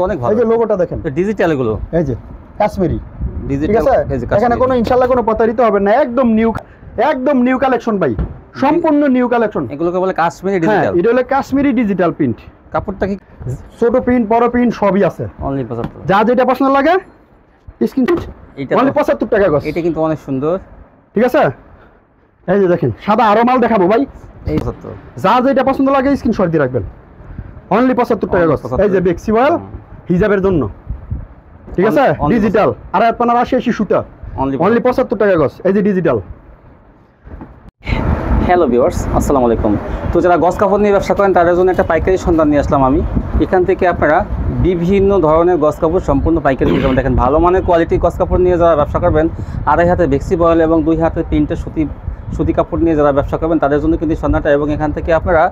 অনেক ভালো। এই যে লোগোটা দেখেন, ডিজিটাল এগুলো, এই যে কাশ্মীরি ডিজিটাল। এখানে কোনো ইনশাআল্লাহ কোনো প্রতারিত হবে না, একদম নিউ কালেকশন ভাই, সম্পূর্ণ নিউ কালেকশন। এগুলোকে বলে কাশ্মীরি হ্যাঁ, ডিজিটাল। এটা হলো কাশ্মীরি ডিজিটাল প্রিন্ট। কাপড়টা কি ছোট প্রিন্ট বড় প্রিন্ট সবই আছে, অনলি 75? যা যেটা পছন্দ লাগে স্ক্রিনশট। এটা অনলি 75 টাকা গজ। এটা কিন্তু অনেক সুন্দর, ঠিক আছে। এই যে দেখেন সাদা আরো মাল দেখাবো ভাই, এই 75। যা যেটা পছন্দ লাগে স্ক্রিনশট দিয়ে রাখবেন। অনলি 75 টাকা গজ। এই যে বেক্সি ওয়াল হিজাবের জন্য, ঠিক আছে, ডিজিটাল। আর আপনার 80 সুতা, অনলি 75 টাকা গজ। এই যে ডিজিটাল। হ্যালো ভিউয়ার্স, আসসালামু আলাইকুম। তো যারা গজ কাপড় নিয়ে ব্যবসা করেন তাদের জন্য একটা পাইকারি সন্ধান নিয়ে আসলাম আমি। এখান থেকে আপনারা বিভিন্ন ধরনের গজ কাপড় সম্পূর্ণ পাইকারি পেয়ে যাবেন। দেখেন ভালো মানের কোয়ালিটির গজ কাপড় নিয়ে যারা ব্যবসা করবেন, আড়াই হাতে বেক্সি বয়েল এবং 2 হাতে প্রিন্টের সুতি কাপড় নিয়ে যারা ব্যবসা করবেন তাদের জন্য কিন্তু সন্ধানটা। এবং এখান থেকে আপনারা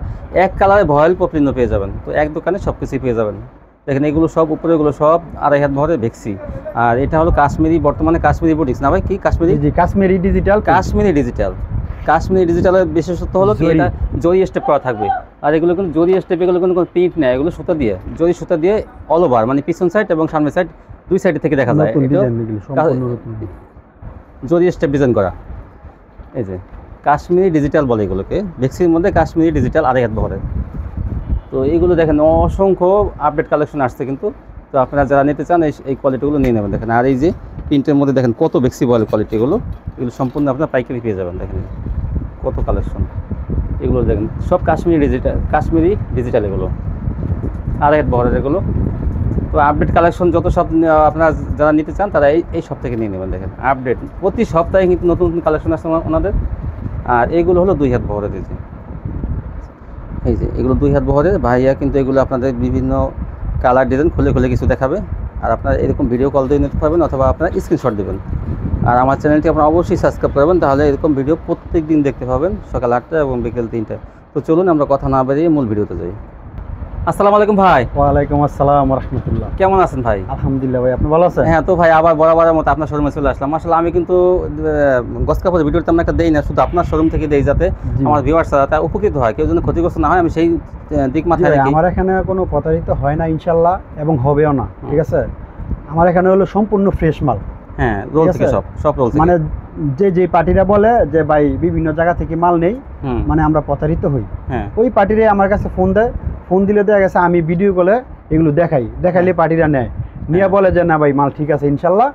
এক কালারে ভয়েল পপ্রিন্ন পেয়ে যাবেন। তো এক দোকানে সব কিছুই পেয়ে যাবেন। দেখেন এগুলো সব উপরে, এগুলো সব আড়াই হাত ভরে বেক্সি। আর এটা হলো কাশ্মীরি, বর্তমানে কাশ্মীরি বুটিক্স না ভাই, কি কাশ্মীরি? জি, কাশ্মীরি ডিজিটাল। কাশ্মীরি ডিজিটাল। কাশ্মীরি ডিজিটালের বিশেষত্ব হলো কি, এটা জরি স্টেপ করা থাকবে। আর এগুলো কিন্তু জরি স্টেপ, এগুলো কিন্তু কোনো প্রিন্ট নেই, এগুলো সুতা দিয়ে, জরি সুতা দিয়ে অল ওভার, মানে পিছন সাইড এবং সামনে সাইড দুই সাইড থেকে দেখা যায়। জরি স্টেপ ডিজাইন করা। এই যে কাশ্মীরি ডিজিটাল বলে এগুলোকে, বেক্সির মধ্যে কাশ্মীরি ডিজিটাল আড়াই হাত বহরের। তো এইগুলো দেখেন অসংখ্য আপডেট কালেকশন আসছে কিন্তু। তো আপনারা যারা নিতে চান এই কোয়ালিটিগুলো নিয়ে নেবেন। দেখেন আর এই যে প্রিন্টের মধ্যে দেখেন কত বেক্সি বয়েল কোয়ালিটিগুলো, এগুলো সম্পূর্ণ আপনার পাইকারি পেয়ে যাবেন। দেখেন কত কালেকশন, এগুলো দেখেন সব কাশ্মীরি ডিজিটাল এগুলো আড়াই হাত বহরের এগুলো। তো আপডেট কালেকশন যত সব আপনারা যারা নিতে চান তারা এই সব থেকে নিয়ে নেবেন। দেখেন আপডেট প্রতি সপ্তাহে কিন্তু নতুন নতুন কালেকশন আসছে ওনাদের। আর এগুলো হলো 2 হাত বহরের। এই যে এগুলো 2 হাত বহরের ভাইয়া কিন্তু এগুলো আপনাদের বিভিন্ন কালার ডিজাইন খুলে কিছু দেখাবে। আর আপনারা এরকম ভিডিও কল দিয়ে নিতে পারবেন অথবা আপনারা স্ক্রিনশট দেবেন। আর আমার চ্যানেলটি আপনারা অবশ্যই সাবস্ক্রাইব করবেন, তাহলে এরকম ভিডিও প্রত্যেক দিন দেখতে পাবেন, সকাল 8টা এবং বিকেল 3টায়। তো চলুন আমরা কথা না বেরিয়ে মূল ভিডিওতে যাই। আসসালামু আলাইকুম ভাই। ওয়ালাইকুম আসসালাম ওয়া রাহমাতুল্লাহ। কেমন আছেন ভাই? আলহামদুলিল্লাহ ভাই, আপনি ভালো আছেন? হ্যাঁ, তো ভাই আবার বরাবরের মতো আপনার শোরুমে চলে আসলাম। আসলে আমি কিন্তু গজ কাপড়ের ভিডিওটা তেমন একটা দেই না, শুধু আপনার শোরুম থেকে দেই, যাতে আমার ভিউয়ার্সরা তারা উপকৃত হয়, কেউ যেন ক্ষতিগ্রস্ত না হয়, আমি সেই দিক মাথায় রাখি। আমার এখানে কোনো প্রতারিত হয় না ইনশাআল্লাহ, এবং হবেও না, ঠিক আছে। আমার এখানে হলো সম্পূর্ণ ফ্রেশ মাল। হ্যাঁ, রোল থেকে সব রোল থেকে। মানে যে পার্টিরা বলে যে ভাই বিভিন্ন জায়গা থেকে মাল নেই, মানে আমরা প্রতারিত হই, ওই পার্টিরে আমার কাছে ফোন দিলে দেখা গেছে আমি ভিডিও কলে এগুলো দেখাইলে পার্টিরা নিয়ে বলে যে না ভাই মাল ঠিক আছে ইনশাল্লাহ।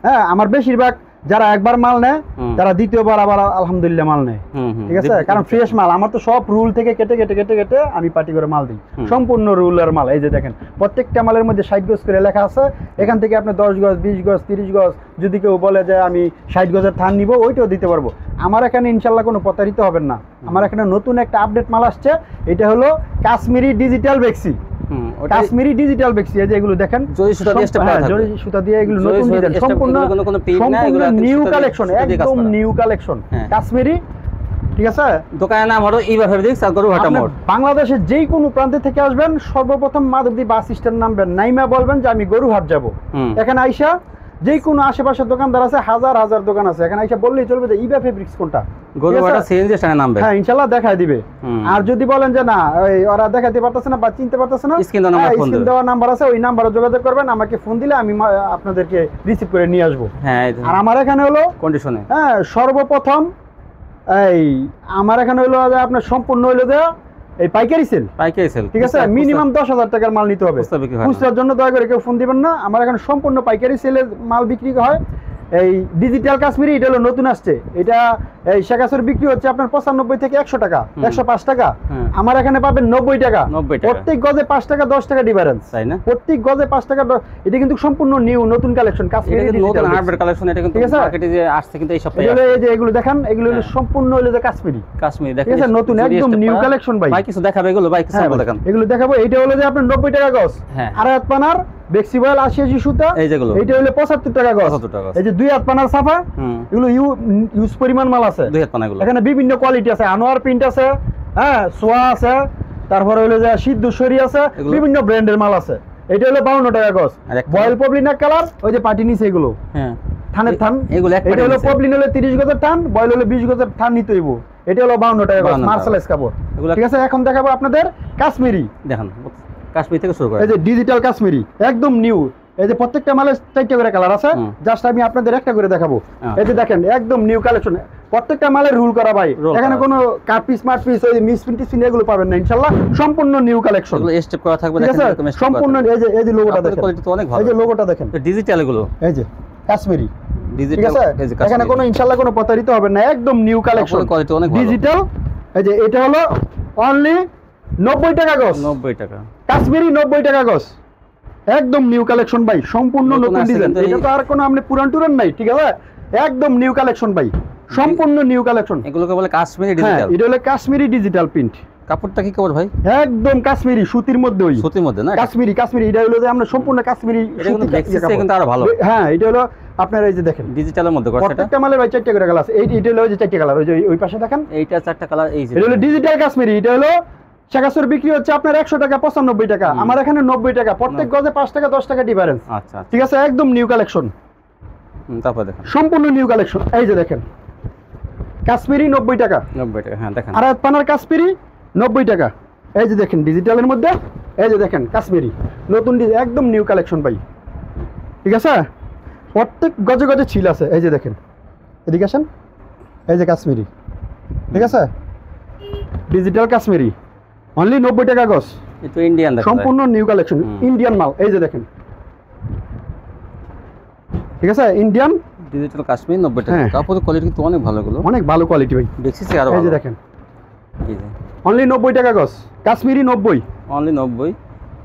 হ্যাঁ, আমার বেশিরভাগ যারা একবার মাল নেয় তারা দ্বিতীয়বার আবার আলহামদুলিল্লাহ মাল নেয়, ঠিক আছে। কারণ ফ্রেশ মাল, আমার তো সব রুল থেকে কেটে আমি পার্টি করে মাল দিই, সম্পূর্ণ রুলের মাল। এই যে দেখেন প্রত্যেকটা মালের মধ্যে 60 গজ করে লেখা আছে। এখান থেকে আপনি 10 গজ 20 গজ 30 গজ যদি কেউ বলে যে আমি 60 গজের থান নিব, ওইটাও দিতে পারবো। আমার এখানে ইনশাল্লাহ কোনো প্রতারিত হবেন না। আমার এখানে নতুন একটা আপডেট মাল আসছে, এটা হলো কাশ্মীরি ডিজিটাল বেক্সি। কাশ্মীরি ডিজিটাল বেক্সি, এই যে এগুলো দেখেন জরি সুতা দিয়ে এগুলো নতুন ডিজাইন, সম্পূর্ণ নিউ কালেকশন, একদম নিউ কালেকশন কাশ্মীরি, ঠিক আছে। দোকানের নাম হলো ইবা ফেব্রিক্স আর গরুহাটা মোড়। বাংলাদেশের যেই কোনো প্রান্ত থেকে আসবেন, সর্বপ্রথম মাধবদী বাস স্ট্যান্ড নামবেন, নাইমা বলবেন যে আমি গরুহাট যাব। এখানে আইসা যেই কোনো আশেপাশের দোকানদার আছে, হাজার দোকান আছে, এখানে আইসা বললেই চলবে যে ইবা ফেব্রিক্স কোনটা, গরুহাটা সিএনজি স্ট্যান্ডে নামবে। হ্যাঁ, ইনশাআল্লাহ দেখায় দিবে। আর যদি বলেন যে না ওরা দেখাতে পারতেছে না বা চিনতে পারতেছে না, স্ক্রিন দেওয়া নাম্বার আছে, ওই নাম্বারে যোগাযোগ করবেন, আমাকে ফোন দিলে আমি আপনাদেরকে রিসিভ করে নিয়ে আসবো। হ্যাঁ, আর আমার এখানে হলো কন্ডিশনে, হ্যাঁ, সর্বপ্রথম আমার এখানে হলো আপনার সম্পূর্ণ হইলো যে এই পাইকারি সেল, ঠিক আছে। মিনিমাম 10,000 টাকার মাল নিতে হবে। খুচরার জন্য দয়া করে কেউ ফোন দিবেন না। আমার এখানে সম্পূর্ণ পাইকারি সেলের মাল বিক্রি হয়। এই ডিজিটাল কাশ্মীরি এটা হলো নতুন আসছে, এটা এই শেখাসুর বিক্রি হচ্ছে আপনার 95 থেকে 100 টাকা, 105 টাকা। আমার এখানে পাবেন 90 টাকা। প্রত্যেক গজে 5 টাকা 10 টাকা ডিফারেন্স, তাই না? প্রত্যেক গজে 5 টাকা। এটা কিন্তু সম্পূর্ণ নতুন collection Kashmiri digital update collection. এটা কিন্তু মার্কেটে যে আসছে কিন্তু এই সপ্তাহে এই যে এগুলো দেখেন, এগুলো হলো সম্পূর্ণ হলো যে কাশ্মীরি দেখেন, ঠিক আছে, নতুন একদম নিউ কালেকশন। ভাই কিছু দেখাবে এগুলো, ভাই কিছু দেখান, এগুলো দেখাবো। এইটা হলো যে আপনার 90 টাকা গজ, আর হাত পানার বেক্সি বয়েল 80 সুতা, এই যেগুলো এইটা হলো 75 টাকা গজ। এই যে 2 হাত পানার সাফা, এগুলো ইউজ পরিমাণ মাল আছে। 2 হাত পানাগুলো এখানে বিভিন্ন কোয়ালিটি আছে, আনোয়ার প্রিন্ট আছে, হ্যাঁ, সোয়া আছে, তারপরে হলো যে সিদ্ধেশ্বরী আছে, বিভিন্ন ব্র্যান্ডের মাল আছে। এটা হলো 52 টাকা গজ। বয়েল পপলিনা কালার, ওই যে পাটি নিচে এগুলো, হ্যাঁ, থানের থান এগুলো। এটা হলো পপলিন হলো 30 গজের থান, বয়েল হলো 20 গজের থান নিতে হইব। এটা হলো 52 টাকা গজ মার্শালাইজ কাপড়, ঠিক আছে। এখন দেখাবো আপনাদের কাশ্মীরি। দেখেন কাশ্মীরি থেকে শুরু করে। এই যে ডিজিটাল কাশ্মীরি একদম নিউ, এই যে প্রত্যেকটা মালের 4টা করে কালার আছে, জাস্ট আমি আপনাদের একটা করে দেখাবো। এই যে দেখেন একদম নিউ কালেকশন, প্রত্যেকটা মালের রুল করা ভাই, এখানে কোনো কাট পিস স্মার্ট পিস ওই মিস প্রিন্ট এগুলো পাবেন না ইনশাআল্লাহ, সম্পূর্ণ নিউ কালেকশন, এগুলো স্টেপ করা থাকবে দেখেন সম্পূর্ণ। এই যে লোগোটা দেখেন, কোয়ালিটি তো অনেক ভালো, এই যে লোগোটা দেখেন ডিজিটাল এগুলো, এই যে কাশ্মীরি ডিজিটাল, এখানে কোনো ইনশাআল্লাহ কোনো প্রতারিত হবে না, একদম নিউ কালেকশন, কোয়ালিটি অনেক ভালো, ডিজিটাল। এই যে এটা হলো অনলি 90 টাকা গজ, 90 টাকা কাশ্মীরি 90 টাকা গজ, একদম নিউ কালেকশন ভাই, সম্পূর্ণ নতুন ডিজাইন, এটা তো আর কোনো আপনি পুরান টুরান নাই, ঠিক আছে, একদম নিউ কালেকশন ভাই, সম্পূর্ণ নিউ কালেকশন। এগুলোকে বলে কাশ্মীরি ডিজিটাল, এটা হলো কাশ্মীরি ডিজিটাল প্রিন্ট। কাপড়টা কি কাপড় ভাই? একদম কাশ্মীরি সুতির মধ্যে, ওই সুতির মধ্যে না, কাশ্মীরি এটা হলো যে আমরা সম্পূর্ণ কাশ্মীরি, এটা কিন্তু দেখতে কিন্তু আরো ভালো। হ্যাঁ, এটা হলো আপনার এই যে দেখেন ডিজিটালের মধ্যে করছে, এটা প্রত্যেকটা মালে ভাই 4টা করে কালার আছে, এটা হলো যে 4টা কালার, ওই যে ওই পাশে দেখেন এইটা 4টা কালার, এই যে এটা হলো ডিজিটাল কাশ্মীরি, এটা হলো শেখাসুর বিক্রি হচ্ছে আপনার 100 টাকা 95 টাকা, আমার এখানে 90 টাকা, প্রত্যেক গজে 5 টাকা 10 টাকা ডিফারেন্স। আচ্ছা, ঠিক আছে, একদম নিউ কালেকশন, তারপর দেখেন সম্পূর্ণ নিউ কালেকশন। এই যে দেখেন কাশ্মীরি 90 টাকা, 90 টাকা, হ্যাঁ দেখেন, আর পানার কাশ্মীরি 90 টাকা। এই যে দেখেন ডিজিটালের মধ্যে, এই যে দেখেন কাশ্মীরি নতুন একদম নিউ কালেকশন ভাই, ঠিক আছে, প্রত্যেক গজে গজে ছিল আছে। এই যে দেখেন এদিকে আসেন, এই যে কাশ্মীরি, ঠিক আছে, ডিজিটাল কাশ্মীরি অনলি 90 টাকা গজ, এটা ইন্ডিয়ান দেখেন, সম্পূর্ণ নিউ কালেকশন, ইন্ডিয়ান মাল। এই যে দেখেন, ঠিক আছে, ইন্ডিয়ান ডিজিটাল কাশ্মীর 90 টাকা, কাপড়ের কোয়ালিটি কিন্তু অনেক ভালো, গুলো অনেক ভালো কোয়ালিটি ভাই, দেখছি আরো। এই যে দেখেন এই যে অনলি 90 টাকা গজ, কাশ্মীরি 90, অনলি 90।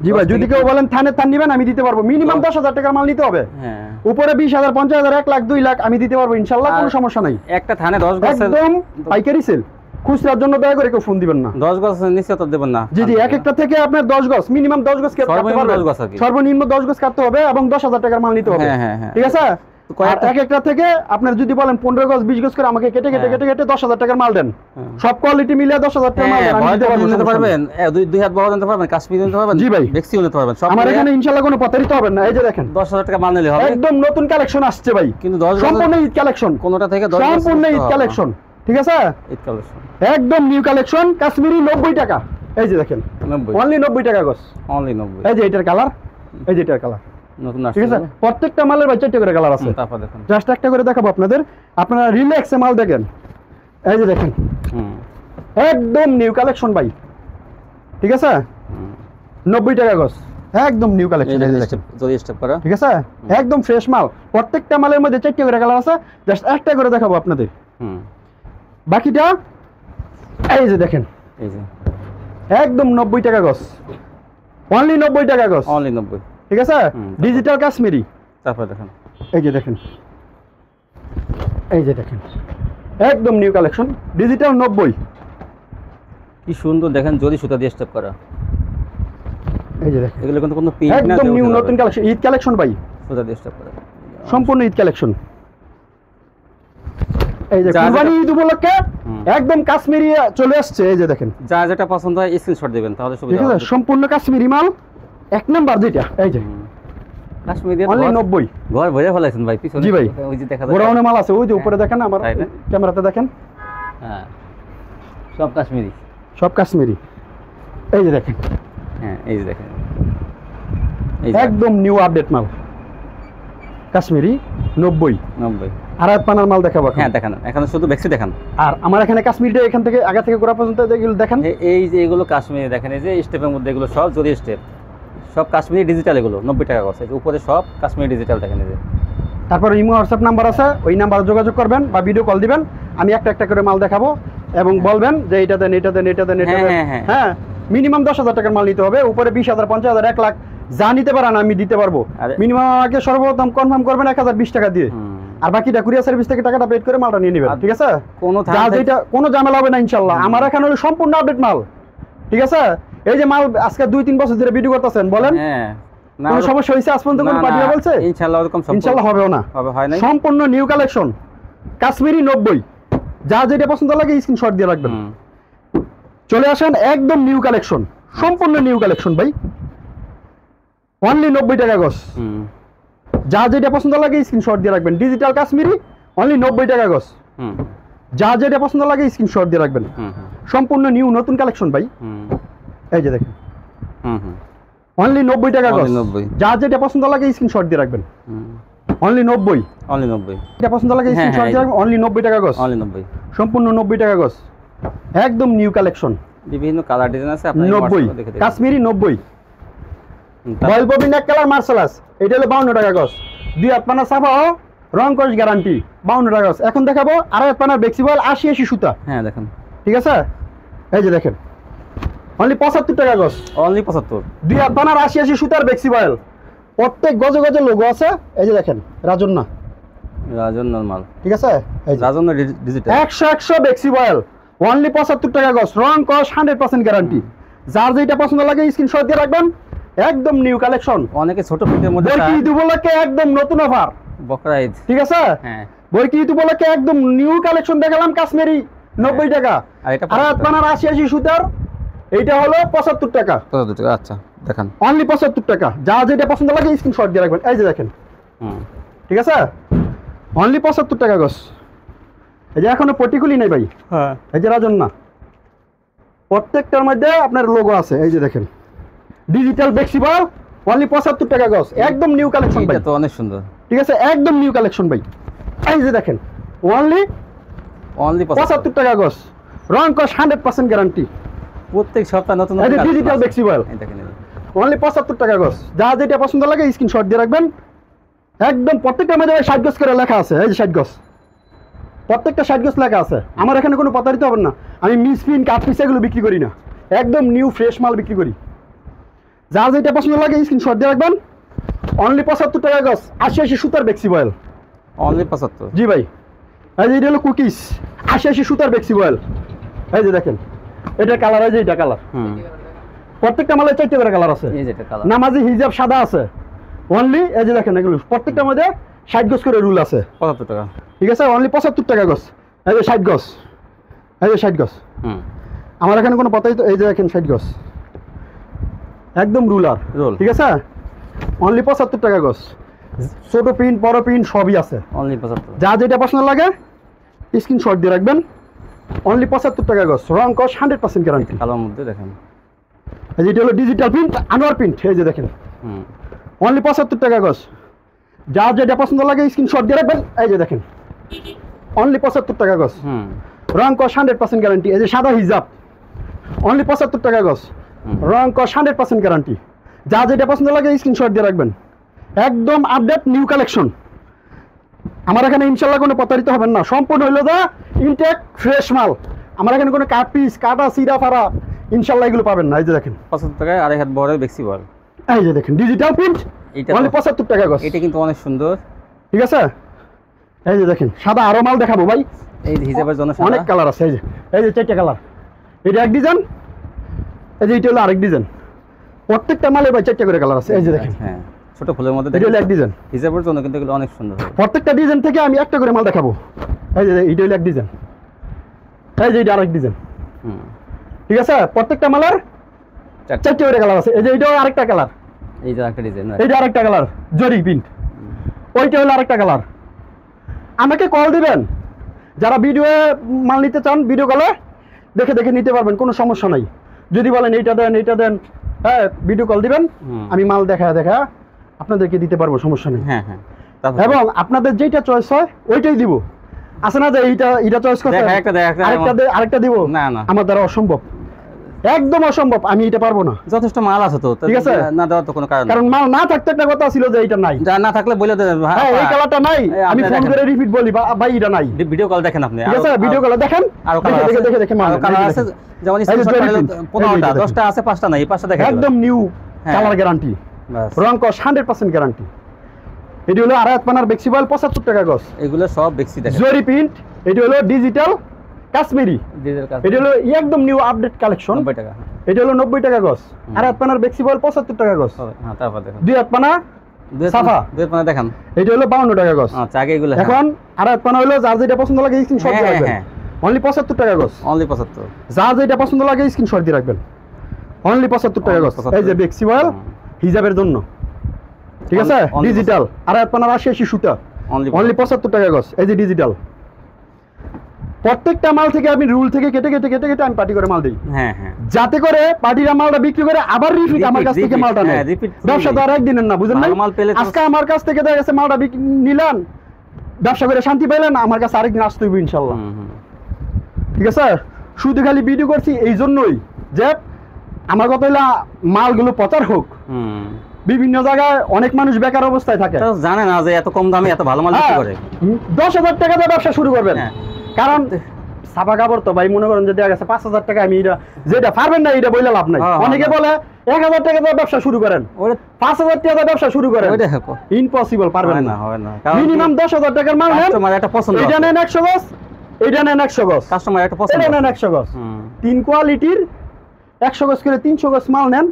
জি ভাই, যদি কেউ বলেন থান নিবেন আমি দিতে পারবো, মিনিমাম 10,000 টাকার মাল নিতে হবে, হ্যাঁ, উপরে 20,000 50,000 1 লাখ 2 লাখ আমি দিতে পারবো ইনশাআল্লাহ, কোনো সমস্যা নাই। একটা থানে 10 গজ একদম পাইকারি সেল, খুচরার জন্য দয়া করে কেউ ফোন দিবেন না, 10 গজ নিচে তো দেবেন না। জি জি, এক একটা থেকে আপনার 10 গজ, মিনিমাম 10 গজ কাটতে পারবেন, সর্বনিম্ন 10 গজ কাটতে হবে এবং 10,000 টাকার মাল নিতে হবে, ঠিক আছে। এক একটা থেকে আপনার যদি বলেন 15 গজ 20 গজ করে আমাকে কেটে কেটে কেটে কেটে 10,000 টাকার মাল দেন, সব কোয়ালিটি মিলে 10,000 টাকার মাল দেন, আমি দিতে পারবেন, দুই হাত বড় দিতে পারবেন, কাশ্মীরি দিতে পারবেন, জি ভাই, বেক্সিও দিতে পারবেন, সব আমার এখানে ইনশাআল্লাহ কোনো প্রতারিত হবে না। এই যে দেখেন 10,000 টাকা মাল নিলে হবে, একদম নতুন কালেকশন আসছে ভাই, কিন্তু 10 সম্পূর্ণ ঈদ কালেকশন, কোনটা থেকে 10 সম্পূর্ণ ঈদ কালেকশন, ঠিক আছে, ঈদ কালেকশন একদম নিউ কালেকশন, কাশ্মীরি 90 টাকা। এই যে দেখেন 90, অনলি 90 টাকা গজ, অনলি 90। এই যে এটার কালার, এই যে এটার কালার নতুন আসছে, ঠিক আছে, প্রত্যেকটা মালের ভাই 4টা করে কালার আছে, তারপর দেখেন জাস্ট একটা করে দেখাবো আপনাদের, আপনারা রিল্যাক্সে মাল দেখেন। এই যে দেখেন একদম নিউ কালেকশন ভাই, ঠিক আছে, 90 টাকা গজ, একদম নিউ কালেকশন, জরি স্টেপ করা, ঠিক আছে, একদম ফ্রেশ মাল, প্রত্যেকটা মালের মধ্যে 4টা করে কালার আছে, জাস্ট একটা করে দেখাবো আপনাদের, বাকিটা এই যে দেখেন, এই যে একদম 90 টাকা গজ, অনলি 90 টাকা গজ, অনলি 90, ঠিক আছে, ডিজিটাল কাশ্মীরি। তারপর দেখেন এই যে দেখেন, এই যে দেখেন একদম নিউ কালেকশন, ডিজিটাল 90, কি সুন্দর দেখেন, জরি সুতা দিয়ে স্টেপ করা, এই যে দেখেন এগুলো কিন্তু কোনো প্রিন্ট না, একদম নিউ নতুন কালেকশন, ঈদ কালেকশন ভাই, সুতা দিয়ে স্টেপ করা, সম্পূর্ণ ঈদ কালেকশন। এই যে কুরবানি ঈদ উপলক্ষে একদম কাশ্মীরি চলে আসছে, এই যে দেখেন, যা যেটা পছন্দ হয় স্ক্রিনশট দিবেন তাহলে সুবিধা ঠিক হবে, আছে, সম্পূর্ণ কাশ্মীরি মাল, এক নাম্বার যেটা, এই যে কাশ্মীরি অনলি 90, ঘর ভরে ফেলাইছেন ভাই, পিছনে জি ভাই, ওই যে দেখা যায় গোডাউনে মাল আছে, ওই যে উপরে দেখেন, আমার ক্যামেরাতে দেখেন, হ্যাঁ সব কাশ্মীরি, সব কাশ্মীরি। এই যে দেখেন, হ্যাঁ এই যে দেখেন, একদম নিউ আপডেট মাল, কাশ্মীরি 90, আর পানার মাল দেখাবো, হ্যাঁ দেখান, এখানে শুধু বেক্সি দেখান, আর আমার এখানে কাশ্মীরিটা এখান থেকে আগা থেকে গোড়া পর্যন্ত এগুলো দেখেন, এই যে এগুলো কাশ্মীরি দেখেন, এই যে স্টেপের মধ্যে এগুলো সব জরি স্টেপ, সব কাশ্মীরি ডিজিটাল, এগুলো 90 টাকা আছে, উপরে সব কাশ্মীরি ডিজিটাল দেখেন, এই যে তারপর ইমো হোয়াটসঅ্যাপ নাম্বার আছে, ওই নাম্বারে যোগাযোগ করবেন বা ভিডিও কল দিবেন, আমি একটা একটা করে মাল দেখাবো এবং বলবেন যে এটা দেন এটা দেন এটা দেন এটা দেন, হ্যাঁ মিনিমাম 10,000 টাকার মাল নিতে হবে, উপরে 20,000 50,000 1 লাখ যা নিতে পারেন আমি দিতে পারবো, মিনিমাম আগে সর্বপ্রথম কনফার্ম করবেন 1020 টাকা দিয়ে, আর বাকিটা কুরিয়ার সার্ভিস থেকে টাকাটা পেড করে মালটা নিয়ে নেবেন, ঠিক আছে, কোনো ঝামেলা হবে না ইনশাআল্লাহ। আমার এখানে হলো সম্পূর্ণ আপডেট মাল, ঠিক আছে, এই যে মাল আজকে 2-3 বছর ধরে ভিডিও করতেছেন, বলেন কোনো সমস্যা হয়েছে আজ পর্যন্ত, কোনো পার্টি বলছে ইনশাআল্লাহ হবেও না, সম্পূর্ণ নিউ কালেকশন, কাশ্মীরি 90, যা যেটা পছন্দ লাগে স্ক্রিনশট দিয়ে রাখবেন, চলে আসেন, একদম নিউ কালেকশন, সম্পূর্ণ নিউ কালেকশন ভাই, অনলি 90 টাকা গজ, যা যেটা পছন্দ লাগে স্ক্রিনশট দিয়ে রাখবেন, ডিজিটাল কাশ্মীরি অনলি 90 টাকা গজ, যা যেটা পছন্দ লাগে স্ক্রিনশট দিয়ে রাখবেন, সম্পূর্ণ নিউ নতুন কালেকশন ভাই। এই যে দেখেন অনলি 90 টাকা গজ। 90। যার যেটা পছন্দ লাগে স্ক্রিনশট দিয়ে রাখবেন। অনলি 90। অনলি 90। এটা পছন্দ লাগে স্ক্রিনশট দিয়ে রাখবেন। অনলি 90 টাকা গজ। অনলি 90। সম্পূর্ণ 90 টাকা গজ। একদম নিউ কালেকশন। বিভিন্ন কালার ডিজাইন আছে, আপনি 90 কাশ্মীরি 90। বয়েল ববিন এক কালার মার্শালাস, এটা হলো 52 টাকা গজ। 2 হাত পানা সাফা ও রং কস গ্যারান্টি, 52 টাকা গজ। এখন দেখাবো আড়াই হাত পানার বেক্সিবল 80 সুতা। হ্যাঁ দেখেন, ঠিক আছে, এই যে দেখেন অনলি 75 টাকা গজ। অনলি 75। 2 হাত পানার 80 সুতার বেক্সিবল, প্রত্যেক গজে গজে লোগো আছে। এই যে দেখেন রাজন্না, রাজন্নার মাল। ঠিক আছে, এই যে রাজন্না ডিজিটাল 100 বেক্সিবল অনলি 75 টাকা গজ। রং কস 100% গ্যারান্টি। যার যেটা পছন্দ লাগে স্ক্রিনশট দিয়ে রাখবেন। একদম নিউ কালেকশন। অনেকে ছোট ফিটের মধ্যে বরকি ঈদ উপলক্ষে একদম নতুন অফার, বকরা ঈদ। ঠিক আছে, হ্যাঁ বরকি ঈদ উপলক্ষে একদম নিউ কালেকশন দেখালাম কাশ্মীরি 90 টাকা। আর এটা আর হাত পানার 80 সুতার, এইটা হলো 75 টাকা। 75 টাকা। আচ্ছা দেখান, অনলি 75 টাকা। যা যেটা পছন্দ লাগে স্ক্রিনশট দিয়ে রাখবেন। এই যে দেখেন, ঠিক আছে, অনলি 75 টাকা গজ। এই যে এখনো পটিকুলি নাই ভাই। হ্যাঁ এই যে রাজন্না, প্রত্যেকটার মধ্যে আপনার লোগো আছে। এই যে দেখেন ডিজিটাল বেক্সিবল অনলি 75 টাকা গজ। একদম নিউ কালেকশন ভাই, এটা তো অনেক সুন্দর। ঠিক আছে, একদম নিউ কালেকশন ভাই। এই যে দেখেন অনলি 75 টাকা গজ। রং কস 100% গ্যারান্টি। প্রত্যেক সপ্তাহে নতুন এই যে ডিজিটাল বেক্সিবল এই দেখেন, অনলি 75 টাকা গজ। যা যেটা পছন্দ লাগে স্ক্রিনশট দিয়ে রাখবেন। একদম প্রত্যেকটার মধ্যে 60 গজ করে লেখা আছে। এই যে 60 গজ, প্রত্যেকটা 60 গজ লেখা আছে। আমার এখানে কোনো প্রতারিত হবেন না। আমি মিস পিন কাট পিস এগুলো বিক্রি করি না, একদম নিউ ফ্রেশ মাল বিক্রি করি। যার যেটা পছন্দ লাগে স্ক্রিনশট দিয়ে রাখবেন। অনলি 75 টাকা গজ। 80 সুতার বেক্সিবল, অনলি 75। জি ভাই। এই যে এটা হলো কুকিজ 80 সুতার বেক্সিবল। এই যে দেখেন এটা কালার, এই যে এটা কালার। প্রত্যেকটা মালে 4টা করে কালার আছে। এই যে এটা কালার, নামাজি হিজাব সাদা আছে। অনলি এই যে দেখেন এগুলো প্রত্যেকটার মধ্যে 60 গজ করে রুল আছে। 75 টাকা। ঠিক আছে, অনলি 75 টাকা গজ। এই যে 60 গজ, এই যে 60 গজ। আমার এখানে কোনো পতাই তো, এই যে দেখেন 60 গজ একদম রুলার রোল, ঠিক আছে, অনলি 75 টাকা গজ। ছোট প্রিন্ট বড় প্রিন্ট সবই আছে। অনলি 75। যা যেটা পছন্দ লাগে স্ক্রিনশট দিয়ে রাখবেন। অনলি 75 টাকা গজ। রং কস 100% গ্যারান্টি। কালোর মধ্যে দেখেন, এই যে এটা হলো ডিজিটাল প্রিন্ট আনোয়ার প্রিন্ট। এই যে দেখেন অনলি 75 টাকা গজ। যা যেটা পছন্দ লাগে স্ক্রিনশট দিয়ে রাখবেন। এই যে দেখেন অনলি 75 টাকা গজ। রং কস 100% গ্যারান্টি। এই যে সাদা হিজাব অনলি 75 টাকা গজ। রং কস 100% গ্যারান্টি। যা যেটা পছন্দ লাগে স্ক্রিনশট দিয়ে রাখবেন। একদম আপডেট নিউ কালেকশন। আমার এখানে ইনশাল্লাহ কোনো প্রতারিত হবেন না। সম্পূর্ণ হইলো যা ইনটেক ফ্রেশ মাল। আমার এখানে কোনো কাট পিস কাটা সিরা ফারা ইনশাল্লাহ এগুলো পাবেন না। এই যে দেখেন 75 টাকায় আড়াই হাত বড় বেক্সিবল। এই যে দেখেন ডিজিটাল প্রিন্ট অনলি 75 টাকা গজ। এটা কিন্তু অনেক সুন্দর, ঠিক আছে। এই যে দেখেন সাদা আরো মাল দেখাবো ভাই। এই হিজাবের জন্য অনেক কালার আছে। এই যে 4টা কালার। এটা এক ডিজাইন, এই যে এটা হলো আরেক ডিজাইন। প্রত্যেকটা মালে ভাই 4টা করে কালার আছে। এই যে দেখেন, হ্যাঁ ছোট ফুলের মধ্যে এটা হলো এক ডিজাইন। হিজাবের জন্য কিন্তু এগুলো অনেক সুন্দর। প্রত্যেকটা ডিজাইন থেকে আমি একটা করে মাল দেখাবো। এই যে এটা হলো এক ডিজাইন, এই যে এটা আরেক ডিজাইন, ঠিক আছে। প্রত্যেকটা মালের 4টা করে কালার আছে। এই যে এটাও আরেকটা কালার, এই যে আরেকটা ডিজাইন, এইটা আরেকটা কালার জরি প্রিন্ট, ওইটা হলো আরেকটা কালার। আমাকে কল দিবেন যারা ভিডিও মাল নিতে চান, ভিডিও কলে দেখে দেখে নিতে পারবেন, কোনো সমস্যা নাই। যদি বলেন এইটা দেন এইটা দেন, হ্যাঁ ভিডিও কল দিবেন, আমি মাল দেখা দেখা আপনাদেরকে দিতে পারবো, সমস্যা নেই। হ্যাঁ হ্যাঁ, এবং আপনাদের যেটা চয়েস হয় ওইটাই দিব। আছে না যে এইটা চয়েস করতে আরেকটা দিব, না না আমার দ্বারা অসম্ভব, একদম অসম্ভব। আমি এটা পারবো না। যথেষ্ট মাল আছে তো, ঠিক আছে, না দেওয়ার তো কোনো কারণ, কারণ মাল না থাকতে একটা কথা ছিল যে এটা নাই, না থাকলে বলে দেন হ্যাঁ এই কালারটা নাই, আমি ফোন করে রিপিট বলি ভাই এটা নাই। ভিডিও কল দেখেন আপনি, ঠিক আছে, ভিডিও কল দেখেন, আর দেখে দেখে মাল কালার আছে, যেমন 15টা 10টা আছে, 5টা নাই, 5টা দেখেন একদম নিউ কালার গ্যারান্টি, রং কস 100% গ্যারান্টি। এটি হলো আড়াই পানার বেক্সিবল 75 টাকা গজ। এগুলো সব বেক্সি দেখেন, জরি প্রিন্ট। এটি হলো ডিজিটাল কাশ্মীরি, এটি হলো একদম নিউ আপডেট কালেকশন। 90 টাকা। এটা হলো 90 টাকা গজ। আড়াই পানার বেক্সিবল 75 টাকা গজ। হ্যাঁ তারপর দেখেন 2 হাত পানা সাফা, 2 হাত পানা দেখেন, এটা হলো 52 টাকা গজ। আচ্ছা আগে এগুলো এখন আড়াই পানা হলো যার যেটা পছন্দ লাগে স্ক্রিনশট দিয়ে রাখবেন। অনলি 75 টাকা গজ। অনলি 75। যার যেটা পছন্দ লাগে স্ক্রিনশট দিয়ে রাখবেন। অনলি 75 টাকা গজ। এই যে বেক্সিবল হিজাবের জন্য, ঠিক আছে, ডিজিটাল আড়াই পানার 80 সুতা, অনলি 75 টাকা গজ। এই যে ডিজিটাল, প্রত্যেকটা মাল থেকে আমি রুল থেকে কেটে কেটে কেটে কেটে আমি পার্টি করে মাল দিই। হ্যাঁ হ্যাঁ, যাতে করে পার্টিরা মালটা বিক্রি করে আবার রিপিট আমার কাছ থেকে মালটা নেয়। ব্যবসা তো আর একদিনের না, বুঝেন না? আজকে আমার কাছ থেকে দেখা গেছে মালটা নিলেন, ব্যবসা করে শান্তি পাইলেন, আমার কাছে আরেকদিন আসতে হইব ইনশাল্লাহ। ঠিক আছে, শুধু খালি ভিডিও করছি এই জন্যই যে আমার কথা হইলো মালগুলো প্রচার হোক। বিভিন্ন জায়গায় অনেক মানুষ বেকার অবস্থায় থাকে, জানে না যে এত কম দামে এত ভালো মাল বিক্রি করে। 10,000 টাকা দিয়ে ব্যবসা শুরু করবেন, কারণ ছাপা কাপড় তো ভাই মনে করেন যে দেখা গেছে 5,000 টাকা, আমি যেটা পারবেন না এটা বলে লাভ নাই। অনেকে বলে 1,000 টাকা দিয়ে ব্যবসা শুরু করেন, 5,000 টাকা দিয়ে ব্যবসা শুরু করেন, ইম্পসিবল, পারবেন না। মিনিমাম 10,000 টাকার মাল নেন, এটা নেন 100 গজ, এটা নেন 100 গজ, কাস্টমার একটা পছন্দ, এটা নেন 100 গজ, 3 কোয়ালিটির 100 গজ করে 300 গজ মাল নেন,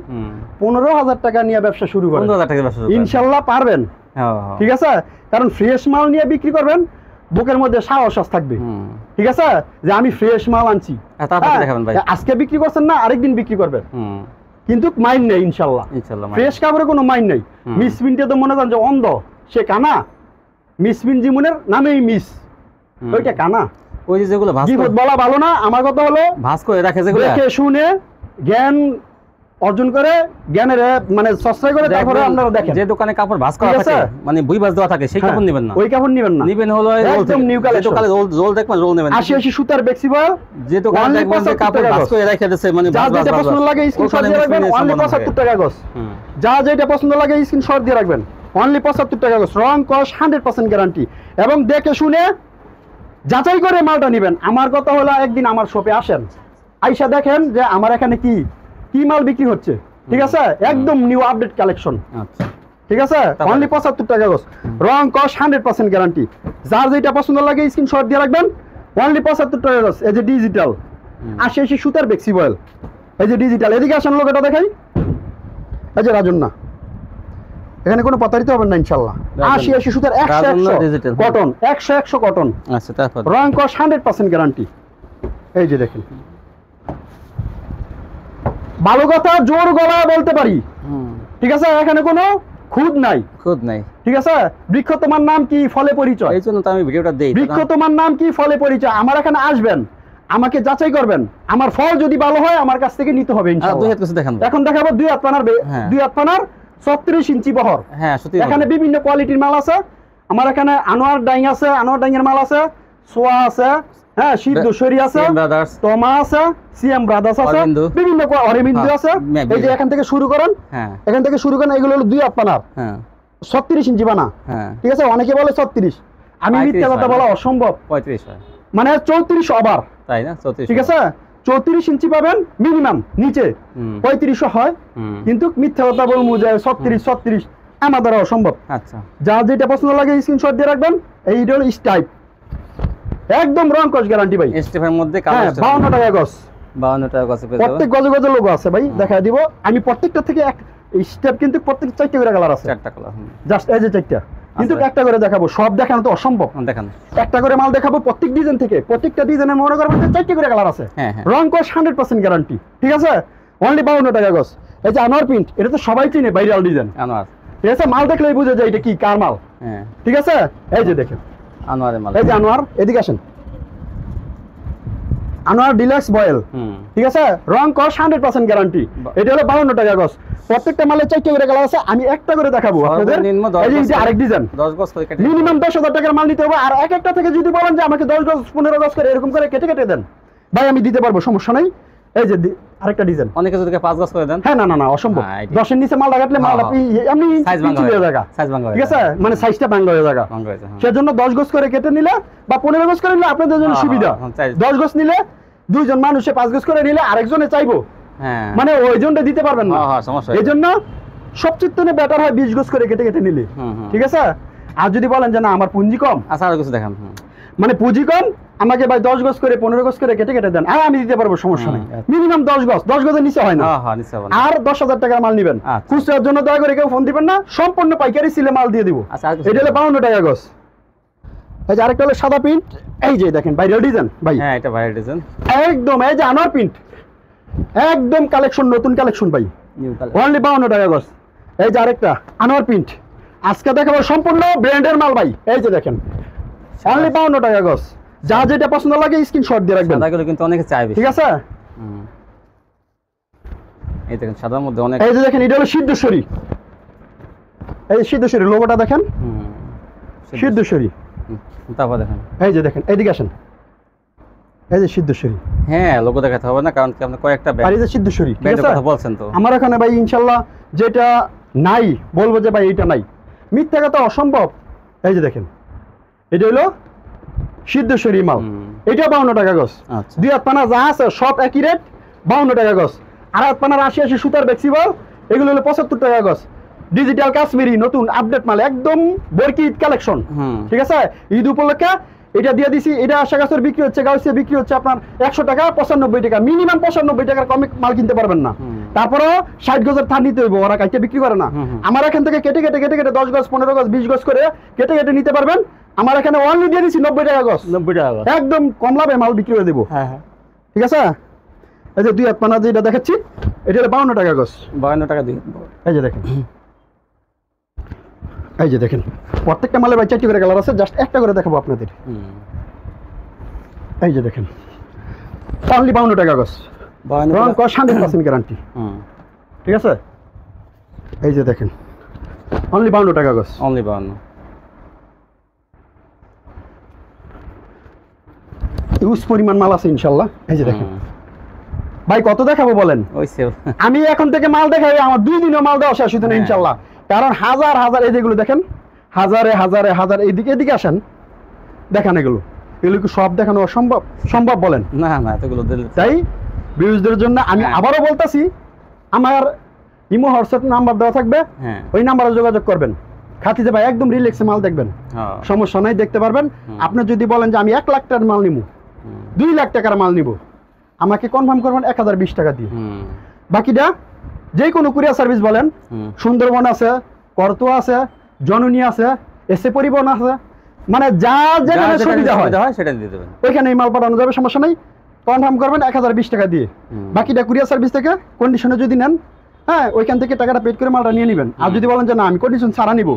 15,000 টাকা নিয়ে ব্যবসা শুরু করেন, ইনশাল্লাহ পারবেন। ঠিক আছে, কারণ ফ্রেশ মাল নিয়ে বিক্রি করবেন, বুকের মধ্যে সাহস থাকবে। ঠিক আছে, যে আমি ফ্রেশ মাল আনছি, আজকে বিক্রি করছেন না আরেকদিন বিক্রি করবেন, কিন্তু মাইন্ড নেই ইনশাল্লাহ। ফ্রেশ কাপড়ে কোনো মাইন্ড নেই। মিস মিনটে তো মনে করেন যে অন্ধ, সে কানা। মিস মিন জীবনের নামেই মিস, ওইটা কানা। ওই যে যেগুলো বলা ভালো না, আমার কথা হলো ভাস করে রাখে, যেগুলো দেখে শুনে জ্ঞান অর্জন করে, জ্ঞানের মানে সস্তায় করে, তারপরে আপনারা দেখেন যে দোকানে কাপড় ভাঁজ করা থাকে, মানে বুই ভাঁজ দেওয়া থাকে, সেই কাপড় নেবেন না, ওই কাপড় নেবেন না, নেবেন হলো একদম নিউ কালেকশন, রোল দেখবেন, রোল নেবেন 80 সুতার বেক্সিবল, যে দোকানে দেখবেন যে কাপড় ভাঁজ করে রেখে দিয়েছে, মানে যা যেটা পছন্দ লাগে স্ক্রিনশট দিয়ে রাখবেন, অনলি 75 টাকা গজ। যা যেটা পছন্দ লাগে স্ক্রিনশট দিয়ে রাখবেন, অনলি 75 টাকা গজ, রং কস 100% গ্যারান্টি, এবং দেখে শুনে যাচাই করে মালটা নেবেন। আমার কথা হলো একদিন আমার শপে আসেন, আইসা দেখেন যে আমার এখানে কি কি মাল বিক্রি হচ্ছে। ঠিক আছে, একদম নিউ আপডেট কালেকশন। আচ্ছা, ঠিক আছে, অনলি 75 টাকা গজ, রং কস 100% গ্যারান্টি। যার যেটা পছন্দ লাগে স্ক্রিনশট দিয়ে রাখবেন, অনলি 75 টাকা গজ। এই যে ডিজিটাল 80 সুতার বেক্সিবল, এই যে ডিজিটাল। এদিকে আসেন, লোক এটা দেখাই, এই যে রাজন্না, এখানে কোনো প্রতারিত হবেন না ইনশাআল্লাহ। 80 সুতার 100 কটন, 100 কটন। আচ্ছা, তারপর রং কস 100% গ্যারান্টি। এই যে দেখেন, ভালো কথা জোর গলায় বলতে পারি। ঠিক আছে, এখানে কোনো খুদ নাই, ঠিক আছে। বৃক্ষ তোমার নাম কি, ফলে পরিচয়, এই জন্য তো আমি ভিডিওটা দেই। বৃক্ষ তোমার নাম কি, ফলে পরিচয়। আমার এখানে আসবেন, আমাকে যাচাই করবেন, আমার ফল যদি ভালো হয় আমার কাছ থেকে নিতে হবে ইনশাআল্লাহ। এখন দেখাবো 2 হাত পানার 2 হাত পানার 36 ইঞ্চি বহর। হ্যাঁ, এখানে বিভিন্ন কোয়ালিটির মাল আছে। আমার এখানে আনোয়ার ডাইং আছে, আনোয়ার ডাইংয়ের মাল আছে, সোয়া আছে, হ্যাঁ, শিবদোশরী আছে, তোমা আছে, সিএম ব্রাদার্স আছে, বিভিন্ন অরবিন্দু আছে। এই যে এখান থেকে শুরু করেন, এখান থেকে শুরু করেন, এগুলো হলো 2 হাত পানার 36 ইঞ্চি বানা। ঠিক আছে, অনেকে বলে 36, আমি মিথ্যা কথা বলা অসম্ভব, 35 হয়, মানে 34 ওভার, তাই না? 34, ঠিক আছে, 34 ইঞ্চি পাবেন মিনিমাম, নিচে 35 হয়, কিন্তু মিথ্যা কথা বলবো যে 36 আমার দ্বারা অসম্ভব। আচ্ছা, যা যেটা পছন্দ লাগে স্ক্রিনশট দিয়ে রাখবেন। এইটা হলো স্টাইপ, একদম রং কস গ্যারান্টি ভাই। স্টেপের মধ্যে 52 টাকা গজ, 52 টাকা গজ, প্রত্যেক গজে গজে লোগো আছে ভাই, দেখায় দিব আমি। প্রত্যেকটা থেকে এক স্টেপ, কিন্তু প্রত্যেক 4টা করে কালার আছে, 4টা কালার, জাস্ট এই যে 4টা, কিন্তু একটা করে দেখাবো, সব দেখানো তো অসম্ভব। দেখান, একটা করে মাল দেখাবো প্রত্যেক ডিজাইন থেকে, প্রত্যেকটা ডিজাইনের মনে করবেন 4টা করে কালার আছে, রং কস 100% গ্যারান্টি। ঠিক আছে, অনলি 52 টাকা গজ। এই যে আনোয়ার প্রিন্ট, এটা তো সবাই চিনে, ভাইরাল ডিজাইন আনোয়ার। ঠিক আছে, মাল দেখলেই বুঝে যায় এটা কি, কার মাল। ঠিক আছে, এই যে দেখেন আনোয়ারের মাল, এই যে আনোয়ার, এদিকে আসেন, আনোয়ার ডিলাক্স বয়েল। ঠিক আছে, রং কস 100% গ্যারান্টি। এটা হলো 52 টাকা গজ। প্রত্যেকটা মালে 4টা করে কালার আছে, আমি একটা করে দেখাবো আপনাদের। এই যে আরেক ডিজাইন, 10 গজ করে কেটে, মিনিমাম 10,000 টাকার মাল নিতে হবে। আর এক একটা থেকে যদি বলেন যে আমাকে 10 গজ 15 গজ করে এরকম করে কেটে কেটে দেন, ভাই আমি দিতে পারবো, সমস্যা নাই। এই যে আরেকটা ডিজাইন, অনেকে যদি 5 গজ করে দেন, হ্যাঁ, না না না, অসম্ভব। 10 এর নিচে মালটা কাটলে মালটা এমনি সাইজ ভাঙা হয়ে যায়, সাইজ ভাঙা হয়ে যায়। ঠিক আছে, মানে সাইজটা ভাঙা হয়ে যায়, সেজন্য 10 গজ করে কেটে নিলে বা 15 গজ করে নিলে আপনাদের জন্য সুবিধা। 10 গজ নিলে দুইজন মানুষে 5 গজ করে নিলে আরেকজনে চাইবো, মানে ওইজনটা দিতে পারবেন না, এই জন্য সবচেয়ে বেটার হয় 20 গজ করে কেটে কেটে নিলে। ঠিক আছে, আর যদি বলেন যে না আমার পুঁজি কম, আচ্ছা আর কিছু দেখান, মানে পুঁজি কম, আমাকে ভাই 10 গজ করে 15 গজ করে কেটে কেটে দেন, আর আমি দিতে পারবো, সমস্যা নেই। মিনিমাম 10 গজ, 10 গজের নিচে হয় না। আর 10,000 টাকার মাল নিবেন, খুচরার জন্য দয়া করে কেউ ফোন দিবেন না, সম্পূর্ণ পাইকারি সিলে মাল দিয়ে দিব। এটা হলো 52 টাকা গজ। এই যে আরেকটা হলো সাদা প্রিন্ট, এই যে দেখেন ভাইরাল ডিজাইন ভাই, হ্যাঁ এটা ভাইরাল ডিজাইন একদম। এই যে আনোয়ার প্রিন্ট, একদম কালেকশন, নতুন কালেকশন ভাই, নিউ কালেকশন, অনলি 52 টাকা গজ। এই যে আরেকটা আনোয়ার প্রিন্ট, আজকে দেখাবো সম্পূর্ণ ব্র্যান্ডের মাল ভাই। এই যে দেখেন, অনলি 52 টাকা গজ। যা যেটা পছন্দ লাগে স্ক্রিনশট দিয়ে রাখবেন, এগুলো কিন্তু অনেকে চাইবে। ঠিক আছে, এই দেখেন সাদার মধ্যে অনেক, এই যে দেখেন এটা হলো সিদ্ধেশ্বরী, এই সিদ্ধেশ্বরী লোগোটা দেখেন, সিদ্ধেশ্বরী। তারপর দেখেন এই যে দেখেন এইদিকে আসেন, এই যে সিদ্ধেশ্বরী। হ্যাঁ লোগো দেখাতে হবে না, কারণ কি আপনি কয়েকটা আর এই যে সিদ্ধেশ্বরী, ঠিক আছে কথা বলছেন তো আমার এখানে ভাই ইনশাআল্লাহ যেটা নাই বলবো যে ভাই এটা নাই, মিথ্যা কথা অসম্ভব। এই যে দেখেন এটা হলো সিদ্ধেশ্বরী মাল, এটা 52 টাকা গজ। আচ্ছা 2 হাত পানা যা আছে সব একই রেট, 52 টাকা গজ। আর হাত পানার 80 সুতার ফ্লেক্সিবল, এগুলো হলো 75 টাকা গজ। ডিজিটাল কাশ্মীরি নতুন আপডেট মাল, একদম বরকি ঈদ কালেকশন, ঠিক আছে। ঈদ উপলক্ষে এটা দিয়ে দিছি, এটা আশা গাছের বিক্রি হচ্ছে, গাউসিয়া বিক্রি হচ্ছে আপনার 100 টাকা 95 টাকা, মিনিমাম 95 টাকার কমে মাল কিনতে পারবেন না। তারপরেও 60 গজের থান নিতে হইব, ওরা কাইটে বিক্রি করে না। আমার এখান থেকে কেটে কেটে কেটে কেটে 10 গজ 15 গজ 20 গজ করে কেটে কেটে নিতে পারবেন। আমার এখানে অনলি দিয়ে দিছি 90 টাকা গজ, 90 টাকা গজ, একদম কম লাভে মাল বিক্রি করে দেবো। হ্যাঁ হ্যাঁ ঠিক আছে। এই যে 2 হাত পানা যেটা দেখাচ্ছি এটা হলো 52 টাকা গজ, 52 টাকা দিই। এই যে দেখেন, এই যে দেখেন প্রত্যেকটা মালে ভাই 4টি করে কালার আছে, জাস্ট একটা করে দেখাবো আপনাদের। এই যে দেখেন অনলি 52 টাকা গজ, রং কস 100% গ্যারান্টি, ঠিক আছে। এই যে দেখেন অনলি 52 টাকা গজ, অনলি 52, ইউজ পরিমাণ মাল আছে ইনশাআল্লাহ। এই যে দেখেন ভাই কত দেখাবো বলেন, আমি এখন থেকে মাল দেখাই আমার 2 দিনে মাল দেওয়া শেষ হইতো না ইনশাআল্লাহ, কারণ হাজার হাজার এই যেগুলো দেখেন হাজারে হাজারে হাজার, এইদিকে এদিকে আসেন দেখেন এগুলো কি সব দেখানো অসম্ভব, সম্ভব বলেন? না না এতগুলো দিলে তাই ভিউজদের জন্য আমি আবারও বলতাছি, আমার ইমো হোয়াটসঅ্যাপ নাম্বার দেওয়া থাকবে, ওই নাম্বারে যোগাযোগ করবেন। খাতিজে ভাই একদম রিল্যাক্সে মাল দেখবেন, সমস্যা নাই, দেখতে পারবেন। আপনি যদি বলেন যে আমি 1 লাখ টাকার মাল নিব, 2 লাখ টাকার মাল নিব, আমাকে কনফার্ম করবেন 1020 টাকা দিয়ে। বাকিটা যে কোনো কুরিয়ার সার্ভিস বলেন, সুন্দরবন আছে, করতোয়া আছে, জননী আছে, এসে পরিবহন আছে, মানে যা যেখানে সুবিধা হয় সেটা দিয়ে দেবেন, ওইখানে এই মাল পাঠানো যাবে, সমস্যা নাই। কনফার্ম করবেন 1020 টাকা দিয়ে, বাকিটা কুরিয়ার সার্ভিস থেকে কন্ডিশনে যদি নেন, হ্যাঁ ওইখান থেকে টাকাটা পেড করে মালটা নিয়ে নেবেন। আর যদি বলেন যে না আমি কন্ডিশন ছাড়া নিব,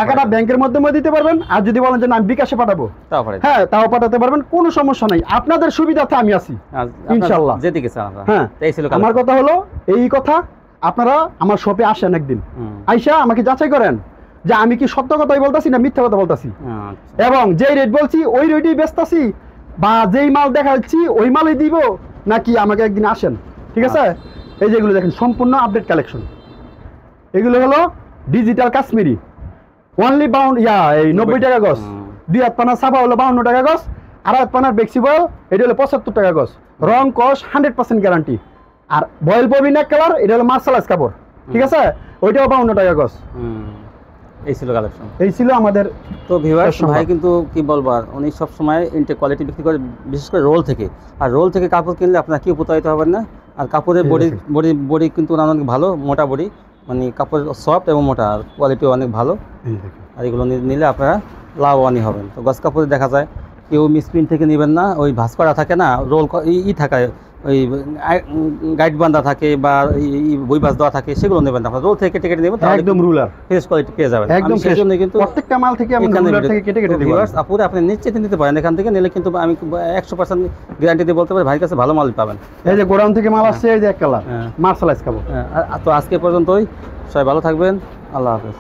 টাকাটা ব্যাংকের মাধ্যমে দিতে পারবেন। আর যদি বলেন যে না আমি বিকাশে পাঠাবো, হ্যাঁ তাও পাঠাতে পারবেন, কোনো সমস্যা নাই, আপনাদের সুবিধাতে আমি আছি ইনশাআল্লাহ। যেদিকে হ্যাঁ আমার কথা হলো এই কথা, আপনারা আমার শপে আসেন একদিন, আইসা আমাকে যাচাই করেন যে আমি কি সত্য কথাই বলতাছি না মিথ্যা কথা বলতাছি, এবং যেই রেট বলছি ওই রেটেই বেচতাছি, বা যেই মাল দেখাচ্ছি ওই মালই দিব, নাকি আমাকে একদিন আসেন, ঠিক আছে। এই যেগুলো দেখেন সম্পূর্ণ আপডেট কালেকশন, এগুলো হলো ডিজিটাল কাশ্মীরি, অনলি 90 টাকা গজ। 2 হাত পানার ছাপা হলো 52 টাকা গজ, আর হাত পানার ফ্লেক্সিবল এটা হলো 75 টাকা গজ, রং কস 100% গ্যারান্টি। আর বয়েল ববিন এক কালার, এটা হলো মার্শালাইজ কাপড়, ঠিক আছে, ওইটাও 52 টাকা গজ। এই ছিল কালেকশন, এই ছিল আমাদের। তো ভিউয়ার্স ভাই কিন্তু কি বলবো, আর উনি সবসময় ইনটেক কোয়ালিটি বিক্রি করে, বিশেষ করে রোল থেকে। আর রোল থেকে কাপড় কিনলে আপনার কি প্রতারিত হবেন না। আর কাপড়ের বডি কিন্তু অনেক ভালো, মোটা বডি, মানে কাপড় সফট এবং মোটা, আর কোয়ালিটিও অনেক ভালো। আর এগুলো নিলে আপনারা লাভবানই হবেন। তো গজ কাপড়ে দেখা যায় কেউ মিসপ্রিন্ট থেকে নেবেন না, ওই ভাঁজ করা থাকে না, রোল থাকে, ওই গাইড বান্ধা থাকে বা বই বাস দেওয়া থাকে, সেগুলো নেবেন না, রোল থেকে কেটে কেটে নেবেন, একদম রুলার ফ্রেশ কোয়ালিটি পেয়ে যাবেন একদম। সেই জন্য কিন্তু প্রত্যেকটা মাল থেকে আমি রুলার থেকে কেটে কেটে দেব। আপুরে আপনি নিশ্চিন্তে নিতে পারেন এখান থেকে নিলে, কিন্তু আমি 100% গ্যারান্টি দিয়ে বলতে পারি ভাইয়ের কাছে ভালো মাল পাবেন। এই যে গোডাউন থেকে মাল আসছে, এই যে এক কালার মার্শালাইজ খাবো। তো আজকে পর্যন্তই, সবাই ভালো থাকবেন, আল্লাহ হাফেজ।